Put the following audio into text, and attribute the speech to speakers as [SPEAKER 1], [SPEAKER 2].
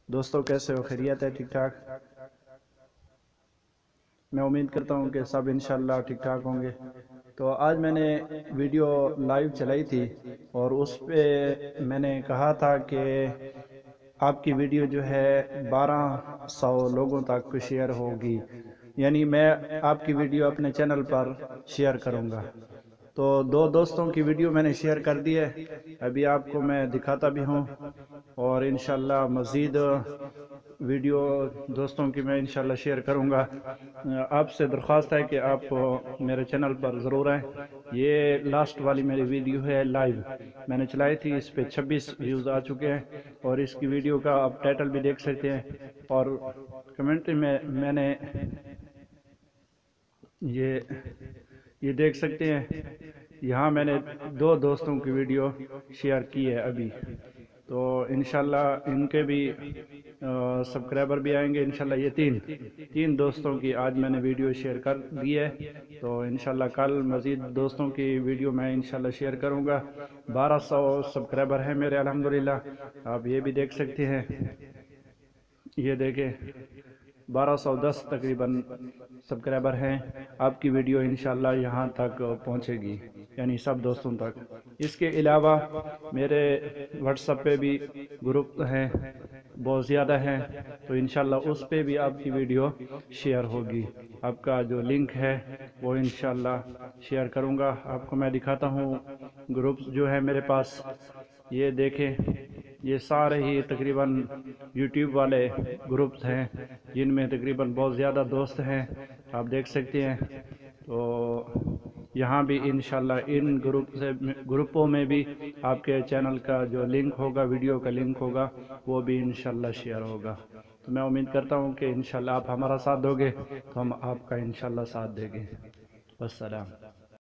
[SPEAKER 1] دوستوں کیسے ہو؟ خیریت ہے؟ ٹھیک ٹھاک؟ میں امید کرتا ہوں کہ سب انشاءاللہ ٹھیک ٹھاک ہوں گے۔ تو آج میں نے ویڈیو لائیو چلائی تھی اور اس پہ میں نے کہا تھا کہ آپ کی ویڈیو جو ہے 1200 لوگوں تک شیئر ہوگی، یعنی میں آپ کی ویڈیو اپنے چینل پر شیئر کروں گا۔ تو دو دوستوں کی ویڈیو میں نے شیئر کر دی ہے، ابھی آپ کو میں دکھاتا بھی ہوں، اور انشاءاللہ مزید ویڈیو دوستوں کی میں انشاءاللہ شیئر کروں گا۔ آپ سے درخواست ہے کہ آپ میرے چینل پر ضرور آئیں۔ یہ لاسٹ والی میری ویڈیو ہے لائیو، میں نے چلائی تھی، اس پہ 26 ویوز آ چکے ہیں، اور اس کی ویڈیو کا آپ ٹائٹل بھی دیکھ سکتے ہیں، اور کمنٹری میں نے یہ دیکھ سکتے ہیں، یہاں میں نے دو دوستوں کی ویڈیو شیئر کی ہے ابھی، تو انشاءاللہ ان کے بھی سبسکرائبر بھی آئیں گے انشاءاللہ۔ یہ تین دوستوں کی آج میں نے ویڈیو شیئر کر دی ہے، تو انشاءاللہ کل مزید دوستوں کی ویڈیو میں انشاءاللہ شیئر کروں گا۔ 1200 سبسکرائبر ہیں میرے الحمدللہ، آپ یہ بھی دیکھ سکتے ہیں، یہ دیکھیں 1210 تقریباً سبسکرائبر ہیں۔ آپ کی ویڈیو انشاءاللہ یہاں تک پہنچے گی، یعنی سب دوستوں تک۔ اس کے علاوہ میرے واٹس ایپ پہ بھی گروپ ہیں، بہت زیادہ ہیں، تو انشاءاللہ اس پہ بھی آپ کی ویڈیو شیئر ہوگی۔ آپ کا جو لنک ہے وہ انشاءاللہ شیئر کروں گا۔ آپ کو میں دکھاتا ہوں گروپ جو ہے میرے پاس، یہ دیکھیں، یہ سارے ہی تقریباً یوٹیوب والے گروپس ہیں جن میں تقریباً بہت زیادہ دوست ہیں، آپ دیکھ سکتے ہیں۔ تو یہاں بھی انشاءاللہ ان گروپوں میں بھی آپ کے چینل کا جو لنک ہوگا، ویڈیو کا لنک ہوگا، وہ بھی انشاءاللہ شیئر ہوگا۔ تو میں امید کرتا ہوں کہ انشاءاللہ آپ ہمارا ساتھ دو گے تو ہم آپ کا انشاءاللہ ساتھ دیں گے۔ والسلام۔